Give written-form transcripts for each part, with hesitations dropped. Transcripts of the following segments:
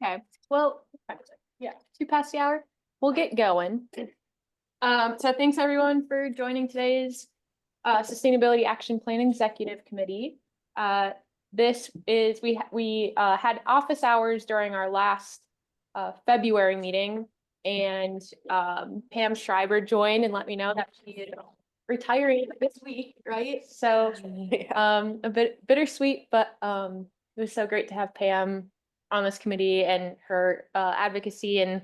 Okay, well, yeah, 2 past the hour. We'll get going. So thanks everyone for joining today's Sustainability Action Plan Executive Committee. This is, we had office hours during our last February meeting, and Pam Schreiber joined and let me know that she is retiring this week, right? So a bit bittersweet, but it was so great to have Pam on this committee, and her advocacy and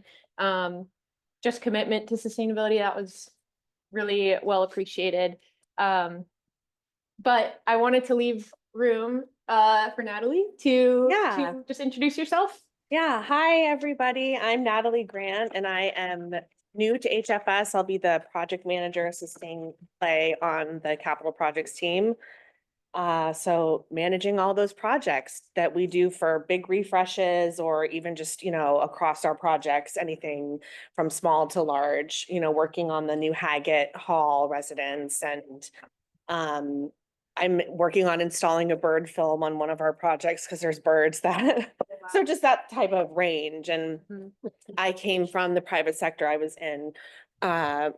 just commitment to sustainability. That was really well appreciated. But I wanted to leave room for Natalie to just introduce yourself. Yeah. Hi, everybody. I'm Natalie Grant, and I am new to HFS. I'll be the project manager of Sustain Play on the capital projects team. So managing all those projects that we do for big refreshes, or even just, across our projects, anything from small to large, working on the new Haggett Hall residence. And I'm working on installing a bird film on one of our projects because there's birds that, so just that type of range. And I came from the private sector. I was in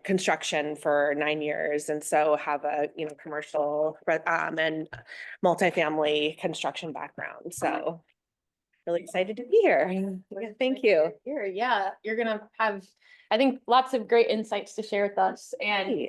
construction for 9 years, and so have a commercial and multifamily construction background. So really excited to be here. Thank you. Here, yeah, you're gonna have, I think, lots of great insights to share with us. And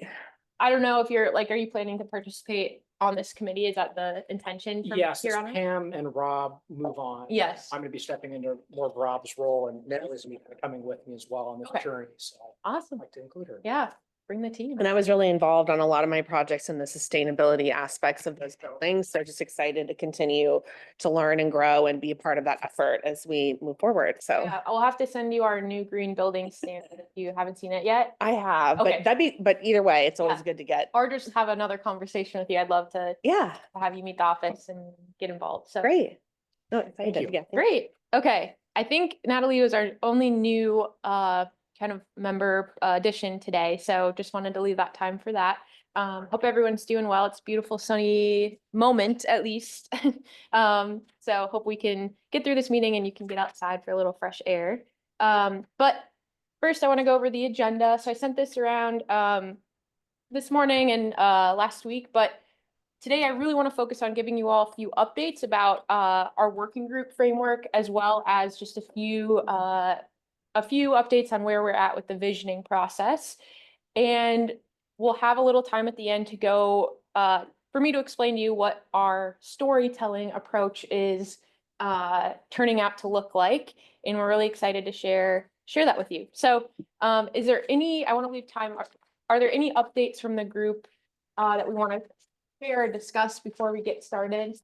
I don't know if you're like, are you planning to participate on this committee? Is that the intention from Yes, here as on out? Pam and Rob move on. Yes. I'm gonna be stepping into more of Rob's role, and Natalie's gonna be coming with me as well on this Okay. journey, so Awesome. I'd like to include her. Yeah, bring the team. And I was really involved on a lot of my projects in the sustainability aspects of those buildings. So just excited to continue to learn and grow and be a part of that effort as we move forward. So Yeah, I'll have to send you our new green building standard if you haven't seen it yet. I have, Okay. but either way, it's always Yeah. good to get. Or just have another conversation with you. I'd love to have you meet the office and get involved. So Great. No, Thank excited. you. Yeah. great. Okay. I think Natalie was our only new kind of member addition today. So just wanted to leave that time for that. Hope everyone's doing well. It's a beautiful sunny moment, at least. So hope we can get through this meeting and you can get outside for a little fresh air. But first I want to go over the agenda. So I sent this around this morning and last week, but today I really want to focus on giving you all a few updates about our working group framework, as well as just a few updates on where we're at with the visioning process. And we'll have a little time at the end to go for me to explain to you what our storytelling approach is turning out to look like. And we're really excited to share that with you. So is there any, I want to leave time, are there any updates from the group that we want to share or discuss before we get started?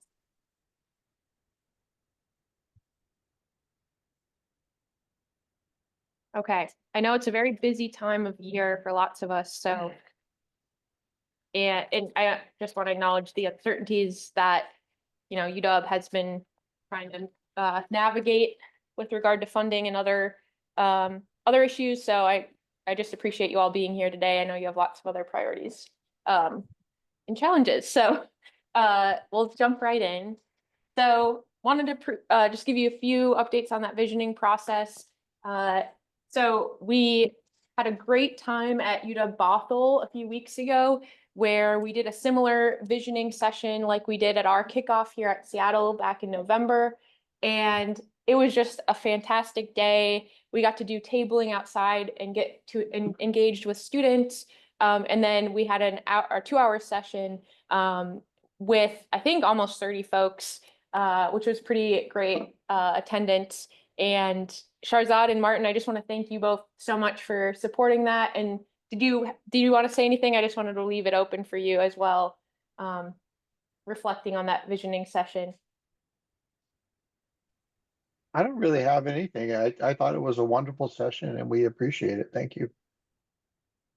Okay, I know it's a very busy time of year for lots of us, so. And I just want to acknowledge the uncertainties that, UW has been trying to navigate with regard to funding and other issues. So I just appreciate you all being here today. I know you have lots of other priorities and challenges. So we'll jump right in. So wanted to just give you a few updates on that visioning process. So we had a great time at UW Bothell a few weeks ago, where we did a similar visioning session like we did at our kickoff here at Seattle back in November. And it was just a fantastic day. We got to do tabling outside and get to engaged with students. And then we had our 2-hour session with, I think, almost 30 folks, which was pretty great attendance. And Sharzad and Martin, I just want to thank you both so much for supporting that. And do you want to say anything? I just wanted to leave it open for you as well, reflecting on that visioning session. I don't really have anything. I thought it was a wonderful session and we appreciate it. Thank you.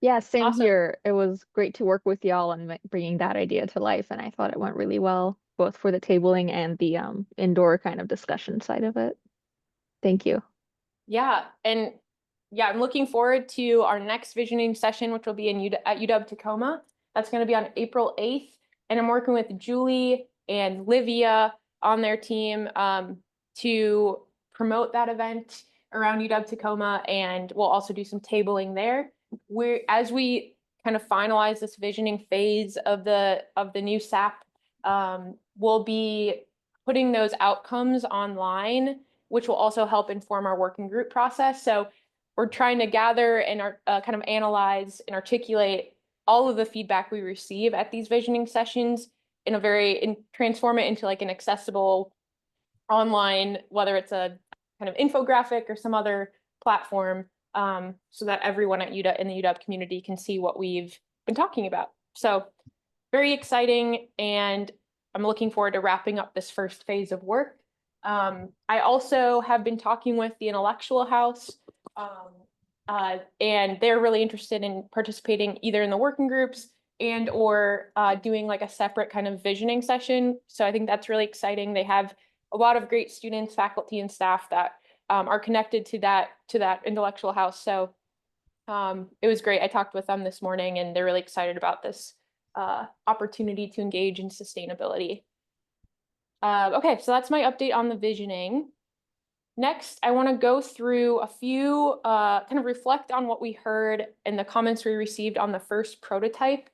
Yeah, same Awesome. here. It was great to work with y'all and bringing that idea to life, and I thought it went really well, both for the tabling and the indoor kind of discussion side of it. Thank you. Yeah, and yeah, I'm looking forward to our next visioning session, which will be at UW Tacoma. That's going to be on April 8th, and I'm working with Julie and Livia on their team to promote that event around UW Tacoma, and we'll also do some tabling there. As we kind of finalize this visioning phase of the new SAP, we'll be putting those outcomes online, which will also help inform our working group process. So we're trying to gather and kind of analyze and articulate all of the feedback we receive at these visioning sessions and transform it into like an accessible online, whether it's a kind of infographic or some other platform, so that everyone at UW in the UW community can see what we've been talking about. So very exciting, and I'm looking forward to wrapping up this first phase of work. I also have been talking with the Intellectual House, and they're really interested in participating either in the working groups and or doing like a separate kind of visioning session. So I think that's really exciting. They have a lot of great students, faculty, and staff that are connected to that Intellectual House. So it was great. I talked with them this morning, and they're really excited about this opportunity to engage in sustainability. Okay, so that's my update on the visioning. Next, I want to go through a few, kind of reflect on what we heard and the comments we received on the first prototype,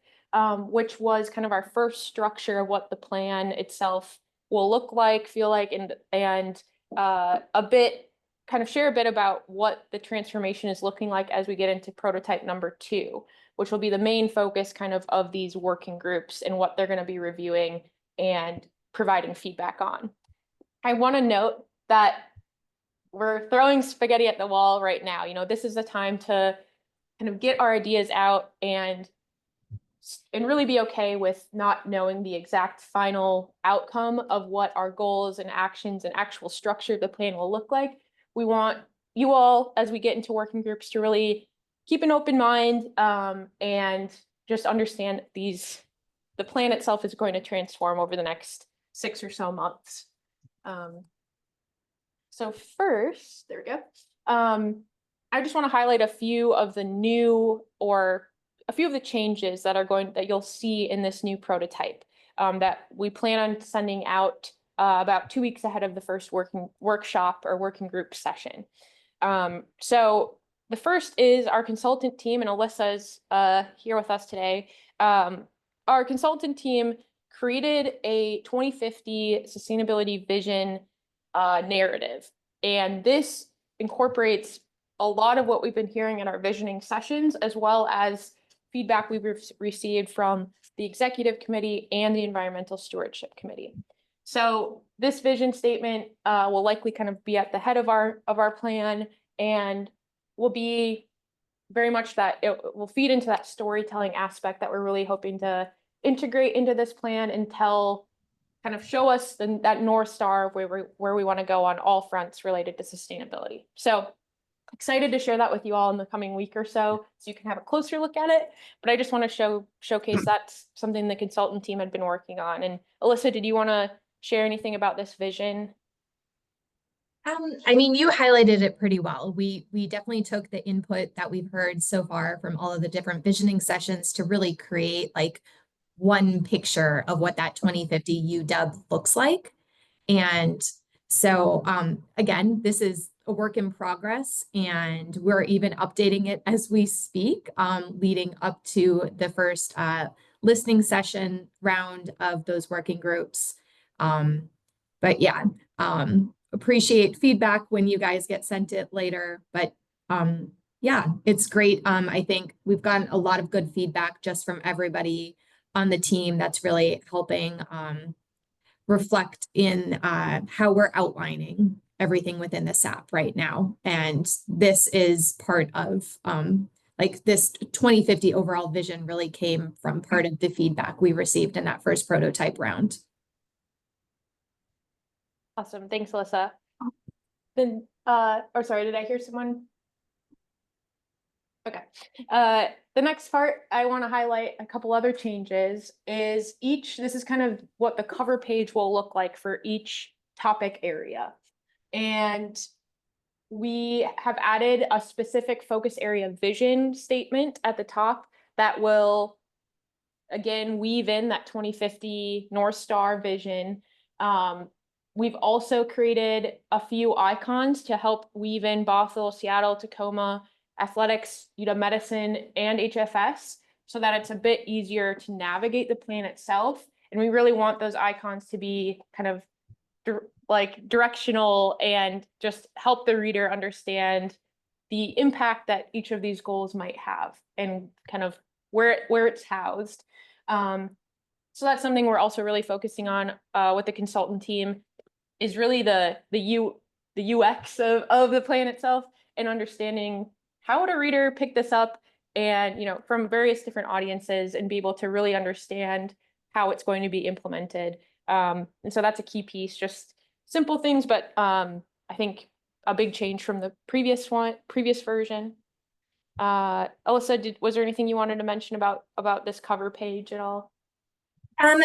which was kind of our first structure of what the plan itself will look like, feel like, and share a bit about what the transformation is looking like as we get into prototype number 2, which will be the main focus kind of these working groups and what they're going to be reviewing and providing feedback on. I want to note that we're throwing spaghetti at the wall right now. You know, this is the time to kind of get our ideas out and really be okay with not knowing the exact final outcome of what our goals and actions and actual structure of the plan will look like. We want you all, as we get into working groups, to really keep an open mind and just understand the plan itself is going to transform over the next 6 or so months. So first, there we go. I just want to highlight a few of the changes that you'll see in this new prototype that we plan on sending out about 2 weeks ahead of the first workshop or working group session. So the first is our consultant team, and Alyssa's here with us today. Our consultant team created a 2050 sustainability vision narrative, and this incorporates a lot of what we've been hearing in our visioning sessions, as well as feedback we've received from the executive committee and the environmental stewardship committee. So this vision statement will likely kind of be at the head of our plan, and will be very much that it will feed into that storytelling aspect that we're really hoping to integrate into this plan and show us that North Star of where we want to go on all fronts related to sustainability. So excited to share that with you all in the coming week or so you can have a closer look at it. But I just want to showcase that's something the consultant team had been working on. And Alyssa, did you want to share anything about this vision? I mean, you highlighted it pretty well. We definitely took the input that we've heard so far from all of the different visioning sessions to really create like one picture of what that 2050 UW looks like. And so again, this is a work in progress, and we're even updating it as we speak, leading up to the first listening session round of those working groups. But yeah, appreciate feedback when you guys get sent it later. But yeah, it's great. I think we've gotten a lot of good feedback just from everybody on the team that's really helping reflect in how we're outlining everything within the SAP right now. And this is part of like this 2050 overall vision really came from part of the feedback we received in that first prototype round. Awesome. Thanks, Alyssa. Then, sorry, did I hear someone? Okay. The next part I want to highlight a couple other changes is this is kind of what the cover page will look like for each topic area. And we have added a specific focus area vision statement at the top that will, again, weave in that 2050 North Star vision. We've also created a few icons to help weave in Bothell, Seattle, Tacoma, athletics, UW Medicine, and HFS, so that it's a bit easier to navigate the plan itself. And we really want those icons to be kind of like directional and just help the reader understand the impact that each of these goals might have and kind of where it's housed. So that's something we're also really focusing on with the consultant team, is really the UX of the plan itself, and understanding how would a reader pick this up, and from various different audiences, and be able to really understand how it's going to be implemented. And so that's a key piece, just simple things, but I think a big change from the previous version. Alyssa, was there anything you wanted to mention about this cover page at all?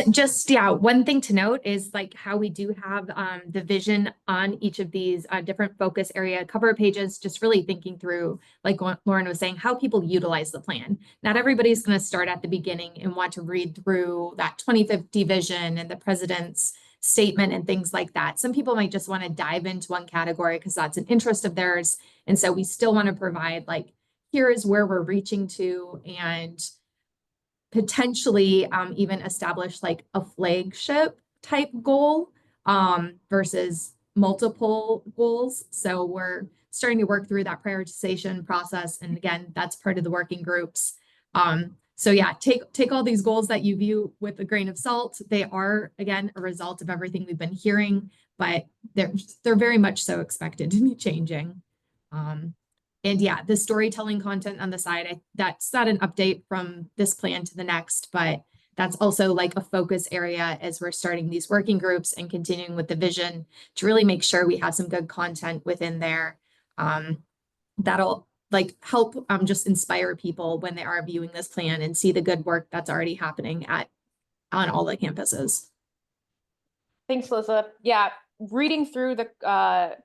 Just, yeah, one thing to note is like how we do have the vision on each of these different focus area cover pages, just really thinking through, like what Lauren was saying, how people utilize the plan. Not everybody's going to start at the beginning and want to read through that 2050 vision and the president's statement and things like that. Some people might just want to dive into one category because that's an interest of theirs. And so we still want to provide, like, here is where we're reaching to, and potentially even establish like a flagship type goal versus multiple goals. So we're starting to work through that prioritization process. And again, that's part of the working groups. So yeah, take all these goals that you view with a grain of salt. They are, again, a result of everything we've been hearing, but they're very much so expected to be changing. And yeah, the storytelling content on the side, that's not an update from this plan to the next, but that's also like a focus area as we're starting these working groups and continuing with the vision to really make sure we have some good content within there. That'll like help just inspire people when they are viewing this plan and see the good work that's already happening on all the campuses. Thanks, Liza. Yeah, reading through the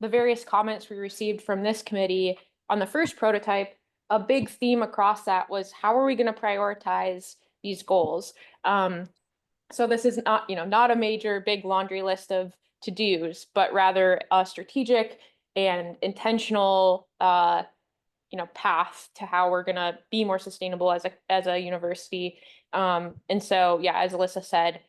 various comments we received from this committee on the first prototype, a big theme across that was, how are we going to prioritize these goals? So this is not, not a major big laundry list of to-dos, but rather a strategic and intentional path to how we're going to be more sustainable as a university. And so, yeah, as Alyssa said,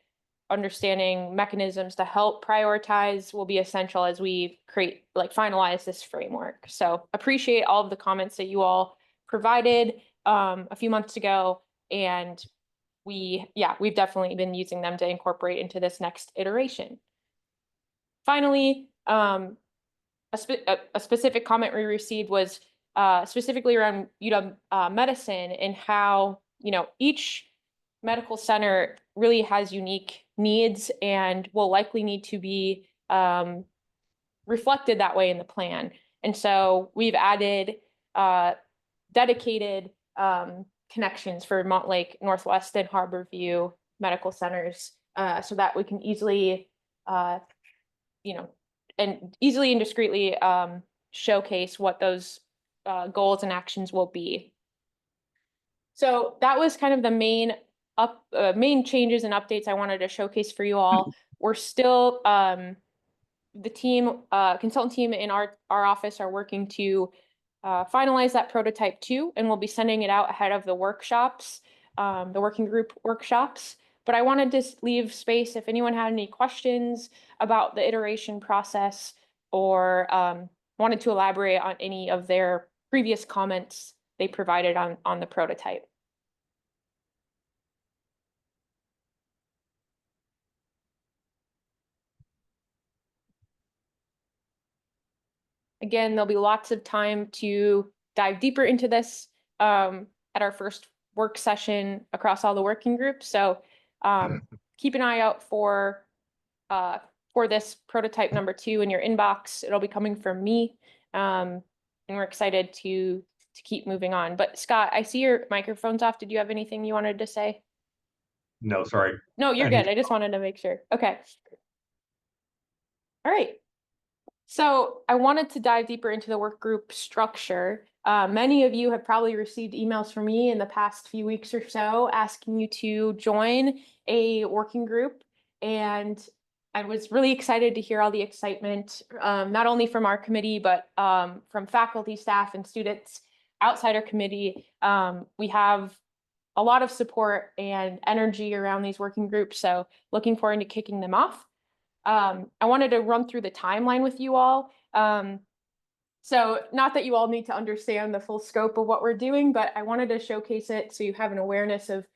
understanding mechanisms to help prioritize will be essential as we finalize this framework. So appreciate all of the comments that you all provided a few months ago, and we've definitely been using them to incorporate into this next iteration. Finally, a specific comment we received was specifically around UW Medicine, and how each medical center really has unique needs and will likely need to be reflected that way in the plan. And so we've added dedicated connections for Montlake, Northwest, and Harborview medical centers, so that we can easily, and discreetly showcase what those goals and actions will be. So that was kind of the main changes and updates I wanted to showcase for you all. We're still, the team, consultant team in our office are working to finalize that prototype too, and we'll be sending it out ahead of the workshops, the working group workshops. But I wanted to leave space if anyone had any questions about the iteration process, or wanted to elaborate on any of their previous comments they provided on the prototype. Again, there'll be lots of time to dive deeper into this at our first work session across all the working groups. So keep an eye out for this prototype number 2 in your inbox. It'll be coming from me, and we're excited to keep moving on. But Scott, I see your microphone's off. Did you have anything you wanted to say? No, sorry. No, you're good. I just wanted to make sure. Okay. All right. So I wanted to dive deeper into the work group structure. Many of you have probably received emails from me in the past few weeks or so asking you to join a working group. And I was really excited to hear all the excitement, not only from our committee, but from faculty, staff, and students outside our committee. We have a lot of support and energy around these working groups, so looking forward to kicking them off. I wanted to run through the timeline with you all. So not that you all need to understand the full scope of what we're doing, but I wanted to showcase it so you have an awareness of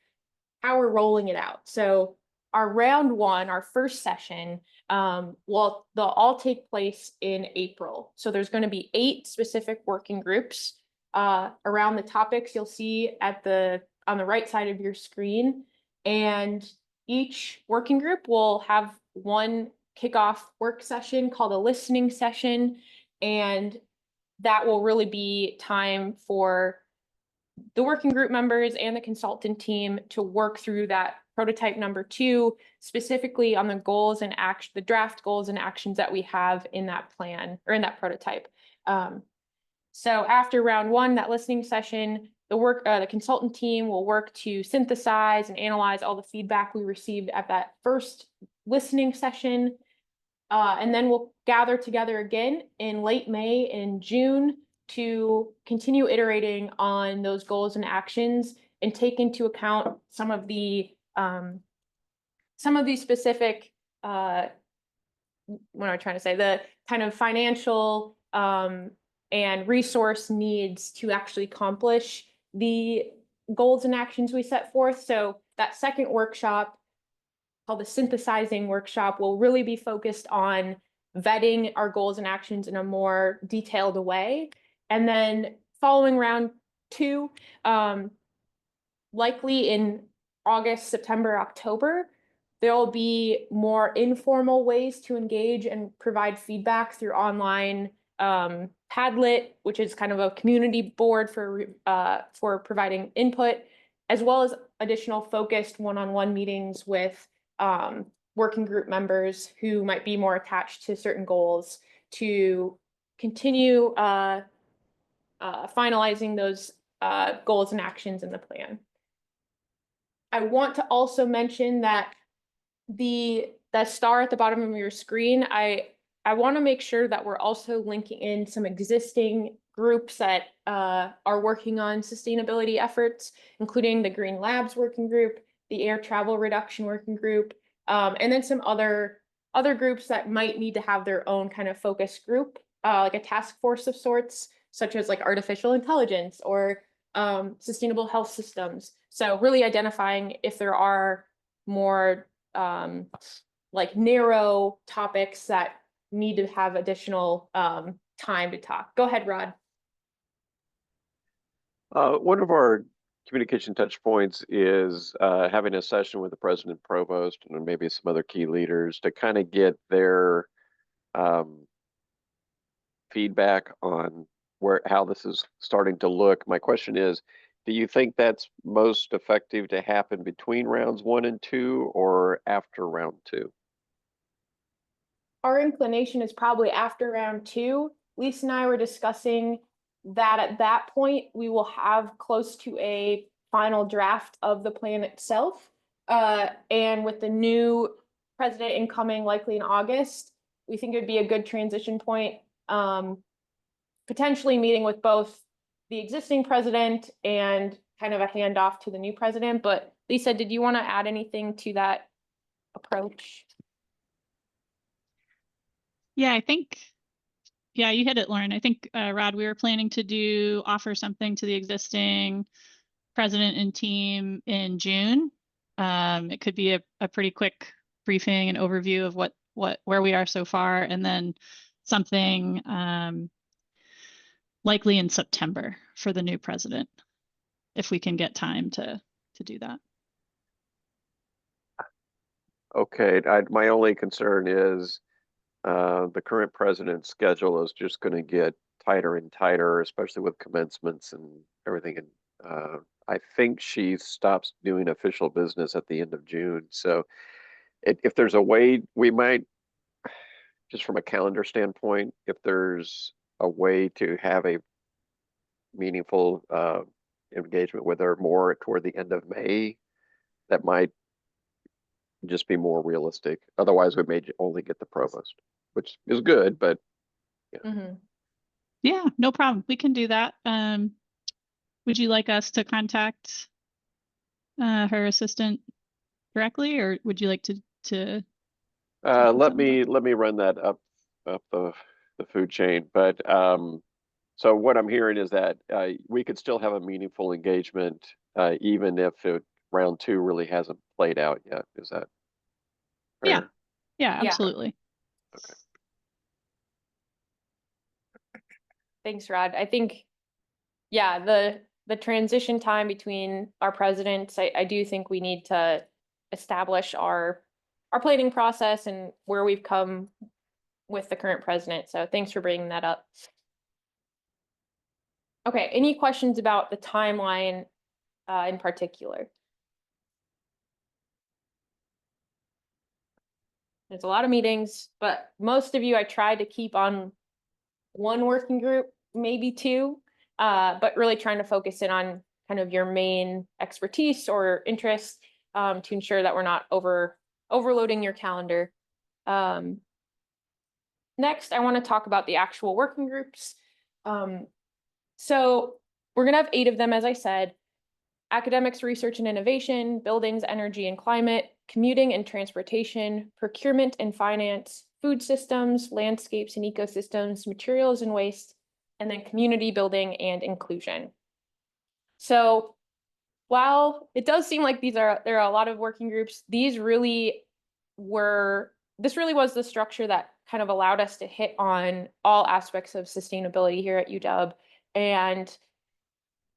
how we're rolling it out. So our round one, our first session, they'll all take place in April. So there's going to be 8 specific working groups around the topics you'll see on the right side of your screen. And each working group will have one kickoff work session called a listening session. And that will really be time for the working group members and the consultant team to work through that prototype number 2, specifically on the goals and the draft goals and actions that we have in that plan or in that prototype. So after round 1, that listening session, the consultant team will work to synthesize and analyze all the feedback we received at that first listening session. And then we'll gather together again in late May and June to continue iterating on those goals and actions and take into account some of these specific, what am I trying to say, the kind of financial and resource needs to actually accomplish the goals and actions we set forth. So that second workshop, called the synthesizing workshop, will really be focused on vetting our goals and actions in a more detailed way. And then following round 2, likely in August, September, October, there will be more informal ways to engage and provide feedback through online Padlet, which is kind of a community board for providing input, as well as additional focused one-on-one meetings with working group members who might be more attached to certain goals to continue finalizing those goals and actions in the plan. I want to also mention that the star at the bottom of your screen, I want to make sure that we're also linking in some existing groups that are working on sustainability efforts, including the Green Labs Working Group, the Air Travel Reduction Working Group, and then some other groups that might need to have their own kind of focus group, like a task force of sorts, such as like artificial intelligence or sustainable health systems. So really identifying if there are more like narrow topics that need to have additional time to talk. Go ahead, Rod. One of our communication touch points is having a session with the president, provost, and maybe some other key leaders to kind of get their feedback on how this is starting to look. My question is, do you think that's most effective to happen between rounds 1 and 2 or after round 2? Our inclination is probably after round 2. Lisa and I were discussing that at that point, we will have close to a final draft of the plan itself. And with the new president incoming likely in August, we think it would be a good transition point, potentially meeting with both the existing president and kind of a handoff to the new president. But Lisa, did you want to add anything to that approach? Yeah, I think, yeah, you hit it, Lauren. I think, Rod, we were planning to offer something to the existing president and team in June. It could be a pretty quick briefing and overview of where we are so far, and then something likely in September for the new president, if we can get time to do that. Okay, my only concern is the current president's schedule is just going to get tighter and tighter, especially with commencements and everything. And I think she stops doing official business at the end of June. So if there's a way, we might, just from a calendar standpoint, if there's a way to have a meaningful engagement with her more toward the end of May, that might just be more realistic. Otherwise, we may only get the provost, which is good, but Mhm. Yeah, no problem. We can do that. Would you like us to contact her assistant directly, or would you like to let me run that up the food chain. But so what I'm hearing is that we could still have a meaningful engagement even if round 2 really hasn't played out yet. Is that Yeah. fair? Yeah, Yeah. absolutely. Thanks, Rod. I think, yeah, the transition time between our presidents, I do think we need to establish our planning process and where we've come with the current president. So thanks for bringing that up. Okay, any questions about the timeline in particular? There's a lot of meetings, but most of you I tried to keep on one working group, maybe 2, but really trying to focus in on kind of your main expertise or interest to ensure that we're not overloading your calendar. Next, I want to talk about the actual working groups. So we're going to have 8 of them, as I said: academics, research and innovation, buildings, energy and climate, commuting and transportation, procurement and finance, food systems, landscapes and ecosystems, materials and waste, and then community building and inclusion. So while it does seem like there are a lot of working groups, this really was the structure that kind of allowed us to hit on all aspects of sustainability here at UW, and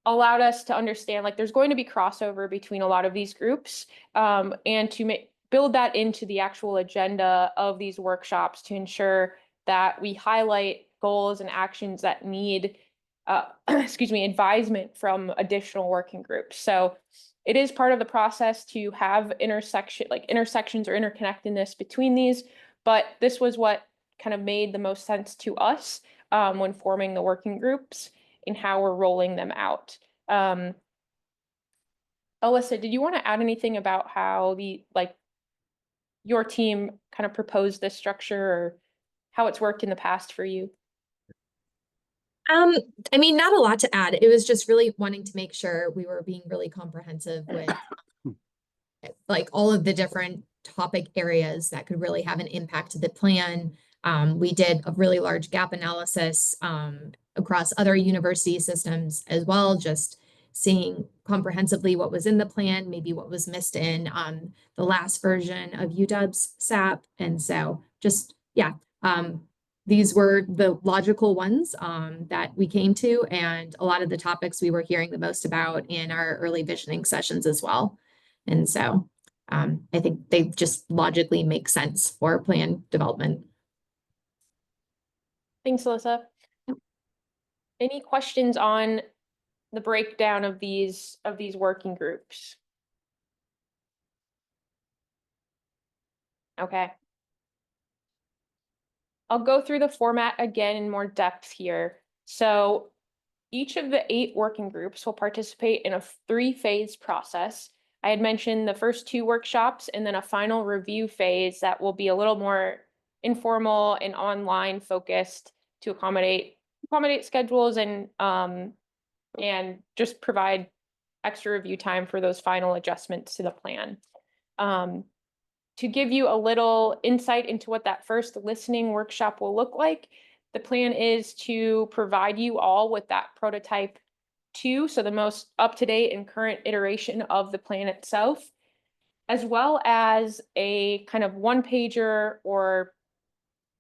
allowed us to understand like there's going to be crossover between a lot of these groups, and to build that into the actual agenda of these workshops to ensure that we highlight goals and actions that need advisement from additional working groups. So it is part of the process to have intersections or interconnectedness between these, but this was what kind of made the most sense to us when forming the working groups and how we're rolling them out. Alyssa, did you want to add anything about how your team kind of proposed this structure or how it's worked in the past for you? I mean, not a lot to add. It was just really wanting to make sure we were being really comprehensive with like all of the different topic areas that could really have an impact to the plan. We did a really large gap analysis across other university systems as well, just seeing comprehensively what was in the plan, maybe what was missed in the last version of UW's SAP. And so just, yeah, these were the logical ones that we came to, and a lot of the topics we were hearing the most about in our early visioning sessions as well. And so I think they just logically make sense for plan development. Thanks, Alyssa. Any questions on the breakdown of these working groups? Okay. I'll go through the format again in more depth here. So each of the 8 working groups will participate in a 3-phase process. I had mentioned the first 2 workshops and then a final review phase that will be a little more informal and online focused to accommodate schedules and just provide extra review time for those final adjustments to the plan. To give you a little insight into what that first listening workshop will look like, the plan is to provide you all with that prototype 2, so the most up-to-date and current iteration of the plan itself, as well as a kind of 1-pager or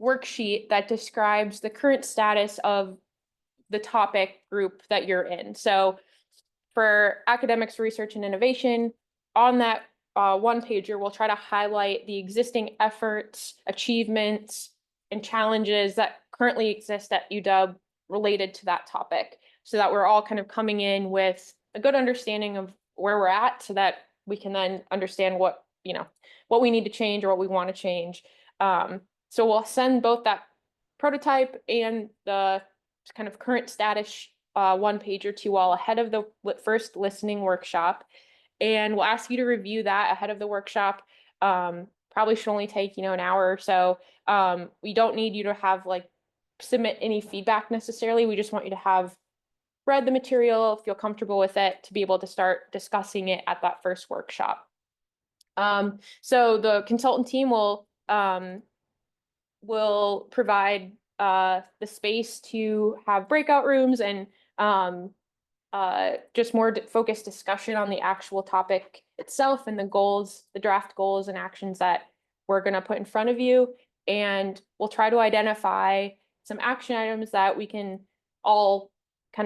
worksheet that describes the current status of the topic group that you're in. So for academics, research, and innovation, on that 1-pager, we'll try to highlight the existing efforts, achievements, and challenges that currently exist at UW related to that topic, so that we're all kind of coming in with a good understanding of where we're at, so that we can then understand what we need to change or what we want to change. So we'll send both that prototype and the kind of current status 1-pager to you all ahead of the first listening workshop. And we'll ask you to review that ahead of the workshop Probably should only take, an hour or so. We don't need you to have submit any feedback necessarily. We just want you to have read the material, feel comfortable with it, to be able to start discussing it at that first workshop. So the consultant team will provide the space to have breakout rooms and just more focused discussion on the actual topic itself and the goals, the draft goals and actions that we're going to put in front of you. And we'll try to identify some action items that we can all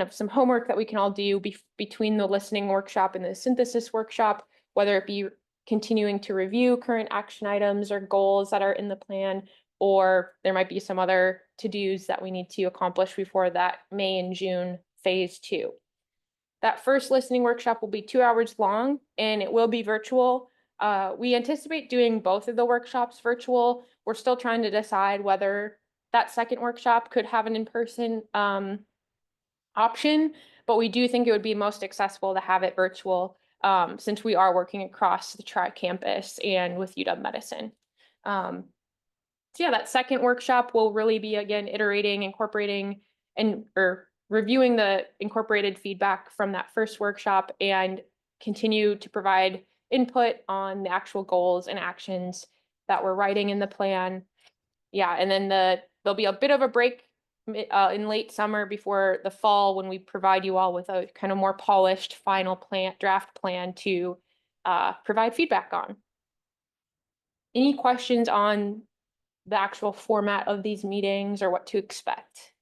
some homework that we can all do between the listening workshop and the synthesis workshop, whether it be continuing to review current action items or goals that are in the plan, or there might be some other to-dos that we need to accomplish before that May and June phase 2. That first listening workshop will be 2 hours long and it will be virtual. We anticipate doing both of the workshops virtual. We're still trying to decide whether that second workshop could have an in-person option, but we do think it would be most accessible to have it virtual since we are working across the tri-campus and with UW Medicine. So yeah, that second workshop will really be, again, iterating, incorporating, or reviewing the incorporated feedback from that first workshop and continue to provide input on the actual goals and actions that we're writing in the plan. Yeah, and then there'll be a bit of a break in late summer before the fall when we provide you all with a more polished final draft plan to provide feedback on. Any questions on the actual format of these meetings or what to expect?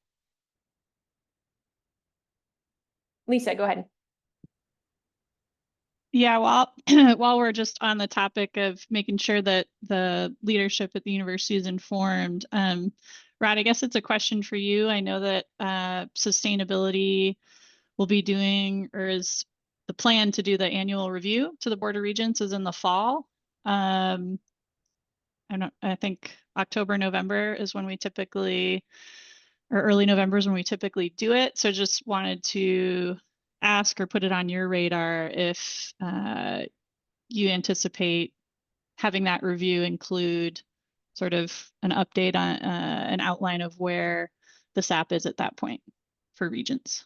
Lisa, go ahead. Yeah, while while we're just on the topic of making sure that the leadership at the university is informed, Rod, I guess it's a question for you. I know that sustainability will be doing, or is the plan to do, the annual review to the Board of Regents is in the fall. I think October, November is when we typically, or early November is when we typically do it. So just wanted to ask or put it on your radar if you anticipate having that review include sort of an update on an outline of where the SAP is at that point for Regents.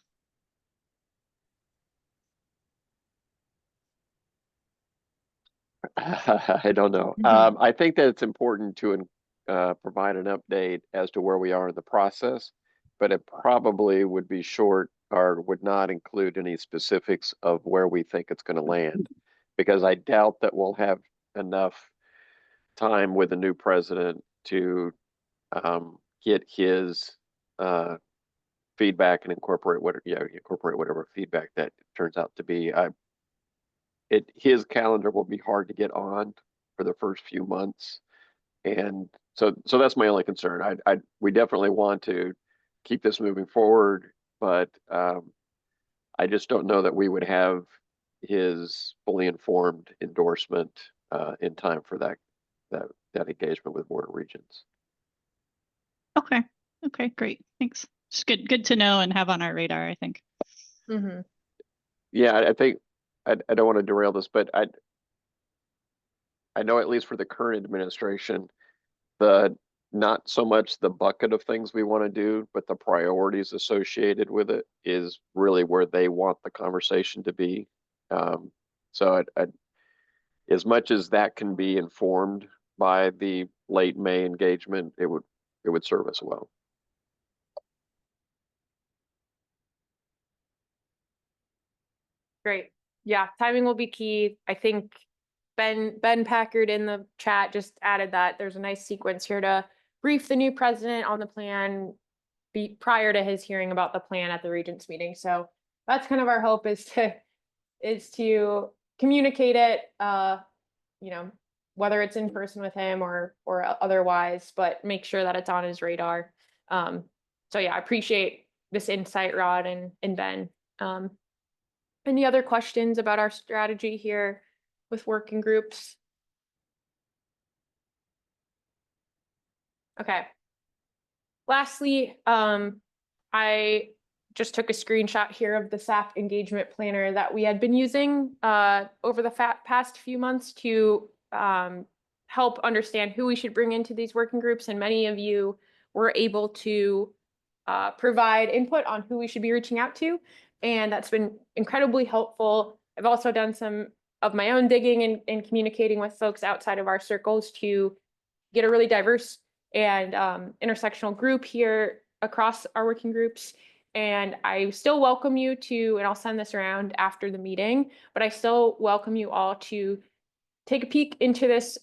I don't know. Mhm. I think that it's important to provide an update as to where we are in the process, but it probably would be short or would not include any specifics of where we think it's going to land, because I doubt that we'll have enough time with the new president to get his feedback and incorporate whatever feedback that turns out to be. His calendar will be hard to get on for the first few months, and so that's my only concern. We definitely want to keep this moving forward, but I just don't know that we would have his fully informed endorsement in time for that engagement with Board of Regents. Okay. Okay, great. Thanks. Just good to know and have on our radar, I think. Mhm. Yeah, I think I don't want to derail this, but I know at least for the current administration, not so much the bucket of things we want to do, but the priorities associated with it is really where they want the conversation to be. So as much as that can be informed by the late May engagement, it would serve us well. Great. Yeah, timing will be key. I think Ben Packard in the chat just added that there's a nice sequence here to brief the new president on the plan prior to his hearing about the plan at the Regents meeting. So that's kind of our hope is to communicate it, whether it's in person with him or otherwise, but make sure that it's on his radar. So yeah, I appreciate this insight, Rod and Ben. Any other questions about our strategy here with working groups? Okay. Lastly, I just took a screenshot here of the SAP engagement planner that we had been using over the past few months to help understand who we should bring into these working groups, and many of you were able to provide input on who we should be reaching out to, and that's been incredibly helpful. I've also done some of my own digging and communicating with folks outside of our circles to get a really diverse and intersectional group here across our working groups. And I still welcome you to, and I'll send this around after the meeting, but I still welcome you all to take a peek into this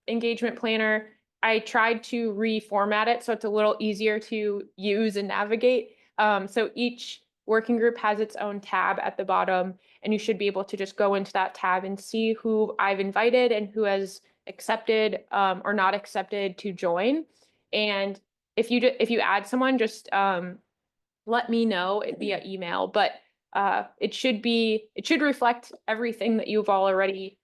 engagement planner. I tried to reformat it so it's a little easier to use and navigate. So each working group has its own tab at the bottom, and you should be able to just go into that tab and see who I've invited and who has accepted or not accepted to join. And if you add someone, just let me know via email, but it should reflect everything that you've already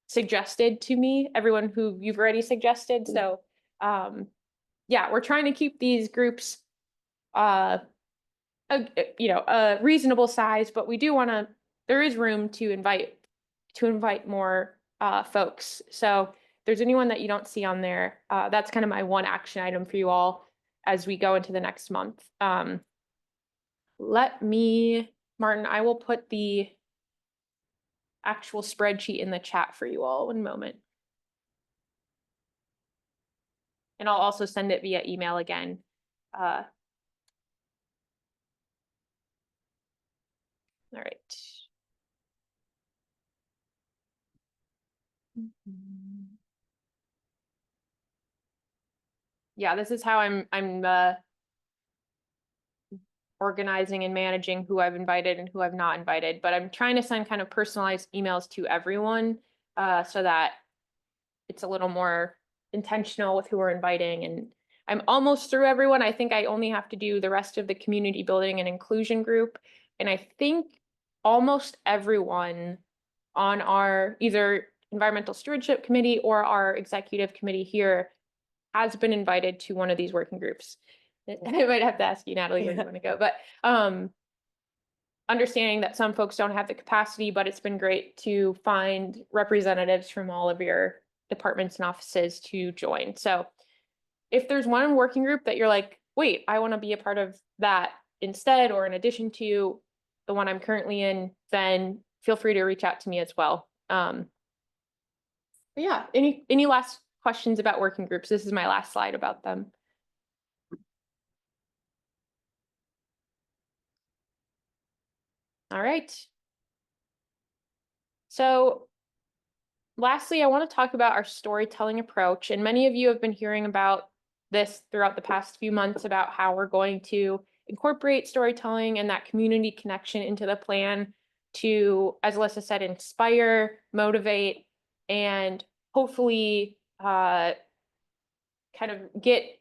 suggested to me, everyone who you've already suggested. So yeah, we're trying to keep these groups a reasonable size, but we do want to, there is room to invite more folks. So if there's anyone that you don't see on there, that's kind of my one action item for you all as we go into the next month. Martin, I will put the actual spreadsheet in the chat for you all. One moment. And I'll also send it via email again. All right. Yeah, this is how I'm organizing and managing who I've invited and who I've not invited, but I'm trying to send kind of personalized emails to everyone so that it's a little more intentional with who we're inviting. And I'm almost through everyone. I think I only have to do the rest of the community building and inclusion group. And I think almost everyone on our either environmental stewardship committee or our executive committee here has been invited to one of these working groups. I might have to ask you, Natalie, where you want to go, but understanding that some folks don't have the capacity, but it's been great to find representatives from all of your departments and offices to join. So if there's one working group that you're like, wait, I want to be a part of that instead, or in addition to the one I'm currently in, then feel free to reach out to me as well. But yeah, any last questions about working groups? This is my last slide about them. All right. So lastly, I want to talk about our storytelling approach. And many of you have been hearing about this throughout the past few months about how we're going to incorporate storytelling and that community connection into the plan to, as Alyssa said, inspire, motivate, and hopefully kind of get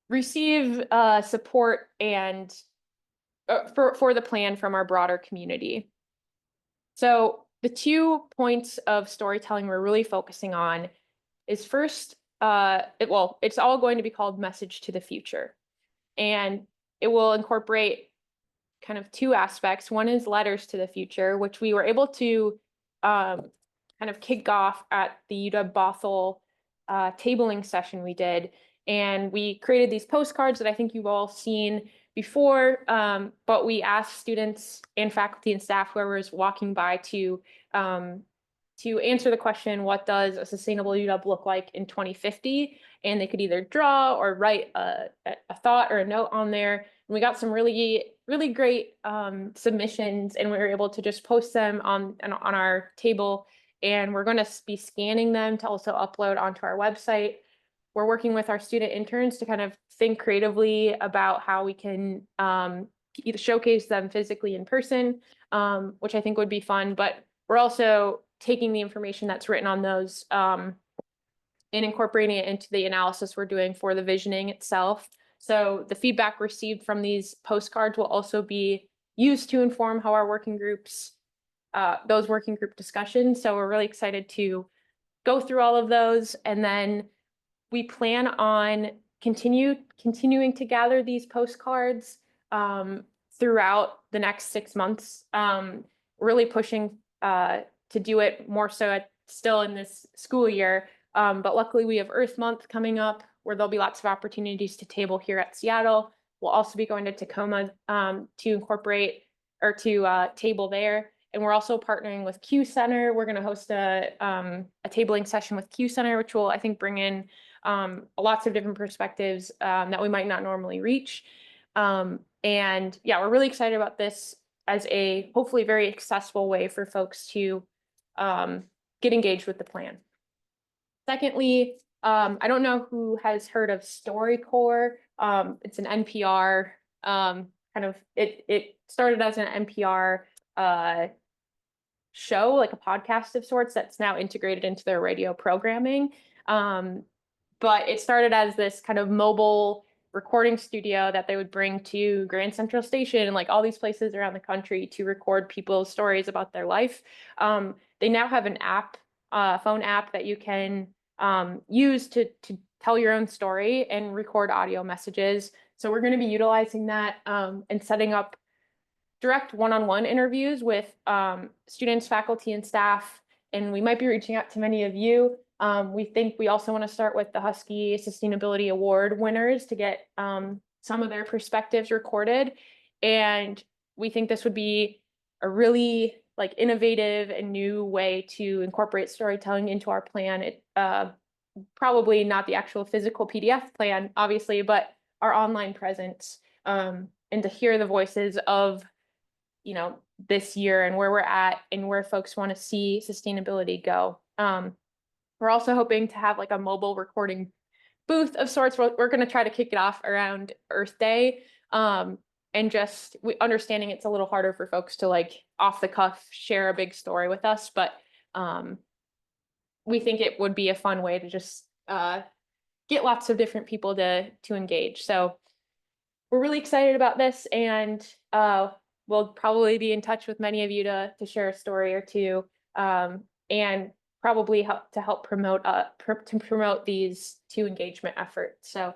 receive support and for the plan from our broader community. So the 2 points of storytelling we're really focusing on is first, it's all going to be called Message to the Future. And it will incorporate kind of 2 aspects. One is Letters to the Future, which we were able to kind of kick off at the UW-Bothell tabling session we did. And we created these postcards that I think you've all seen before, but we asked students and faculty and staff, whoever is walking by, to answer the question, what does a sustainable UW look like in 2050? And they could either draw or write a thought or a note on there. And we got some really, really great submissions, and we were able to just post them on our table. And we're going to be scanning them to also upload onto our website. We're working with our student interns to kind of think creatively about how we can either showcase them physically in person, which I think would be fun, but we're also taking the information that's written on those and incorporating it into the analysis we're doing for the visioning itself. So the feedback received from these postcards will also be used to inform how our working groups, those working group discussions. So we're really excited to go through all of those, and then we plan on continuing to gather these postcards throughout the next 6 months, really pushing to to do it more so still in this school year. But luckily we have Earth Month coming up where there'll be lots of opportunities to table here at Seattle. We'll also be going to Tacoma to incorporate or to table there. And we're also partnering with Q Center. We're going to host a tabling session with Q Center, which will, I think, bring in lots of different perspectives that we might not normally reach. And yeah, we're really excited about this as a hopefully very accessible way for folks to get engaged with the plan. Secondly, I don't know who has heard of StoryCorps. It's an NPR it started as an NPR show, like a podcast of sorts that's now integrated into their radio programming. But it started as this kind of mobile recording studio that they would bring to Grand Central Station and like all these places around the country to record people's stories about their life. They now have an app, phone app that you can use to tell your own story and record audio messages. So we're going to be utilizing that and setting up direct one-on-one interviews with students, faculty, and staff. And we might be reaching out to many of you. We think we also want to start with the Husky Sustainability Award winners to get some of their perspectives recorded. And we think this would be a really like innovative and new way to incorporate storytelling into our plan. It probably not the actual physical PDF plan, obviously, but our online presence and to hear the voices of, you know, this year and where we're at and where folks want to see sustainability go. We're also hoping to have like a mobile recording booth of sorts. We're going to try to kick it off around Earth Day. And just understanding it's a little harder for folks to like off the cuff share a big story with us, but we think it would be a fun way to just get lots of different people to engage. So we're really excited about this, and we'll probably be in touch with many of you to share a story or two, and probably help promote these two engagement efforts. So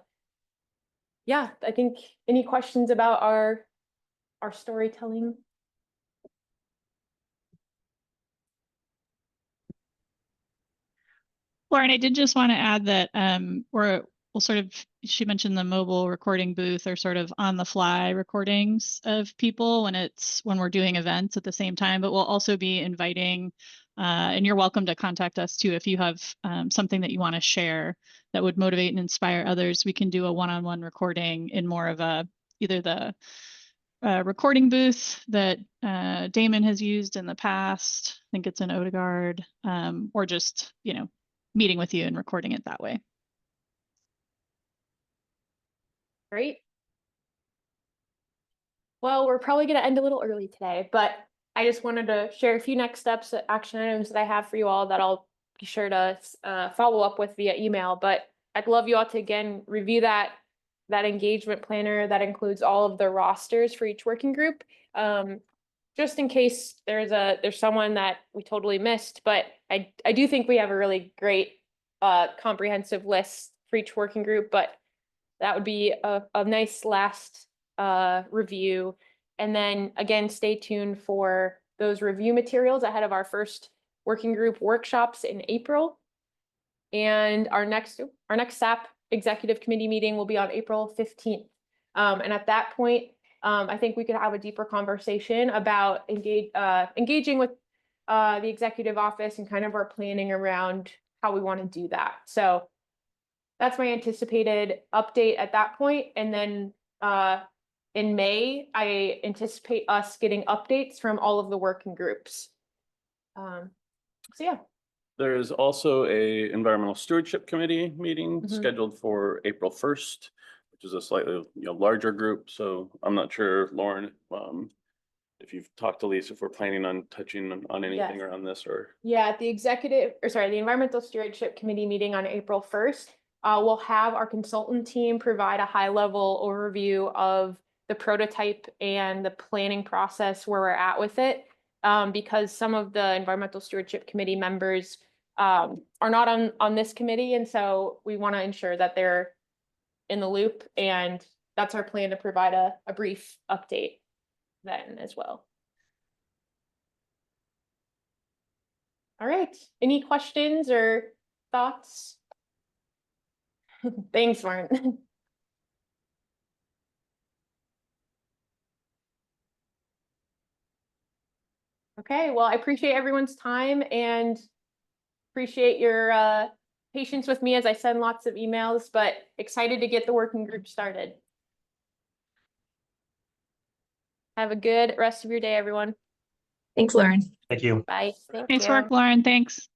yeah, I think any questions about our storytelling? Lauren, I did just want to add that we'll sort of, she mentioned the mobile recording booth or sort of on the fly recordings of people when we're doing events at the same time, but we'll also be inviting, and you're welcome to contact us too if you have something that you want to share that would motivate and inspire others. We can do a one-on-one recording in more of either the recording booth that Damon has used in the past. I think it's in Odegaard, or just, meeting with you and recording it that way. Great. Well, we're probably going to end a little early today, but I just wanted to share a few next steps, action items that I have for you all that I'll be sure to follow up with via email. But I'd love you all to again review that engagement planner that includes all of the rosters for each working group. Just in case there's someone that we totally missed, but I do think we have a really great comprehensive list for each working group, but that would be a nice last review. And then again, stay tuned for those review materials ahead of our first working group workshops in April. And our next SAP executive committee meeting will be on April 15th. And at that point, I think we could have a deeper conversation about engaging with the executive office and kind of our planning around how we want to do that. So that's my anticipated update at that point. And then in May, I anticipate us getting updates from all of the working groups. So yeah. There's also a environmental stewardship committee meeting Mhm. scheduled for April 1st, which is a slightly larger group. So I'm not sure, Lauren, if you've talked to Lisa, if we're planning on touching on anything Yes. around this or. Yeah, at the the environmental stewardship committee meeting on April 1st, we'll have our consultant team provide a high-level overview of the prototype and the planning process where we're at with it. Because some of the environmental stewardship committee members are not on this committee, and so we want to ensure that they're in the loop, and that's our plan to provide a brief update then as well. All right, any questions or thoughts? Thanks, Lauren. Okay, well, I appreciate everyone's time and appreciate your patience with me as I send lots of emails, but excited to get the working group started. Have a good rest of your day, everyone. Thanks, Lauren. Thank you. Bye. Nice work, Lauren. Thanks.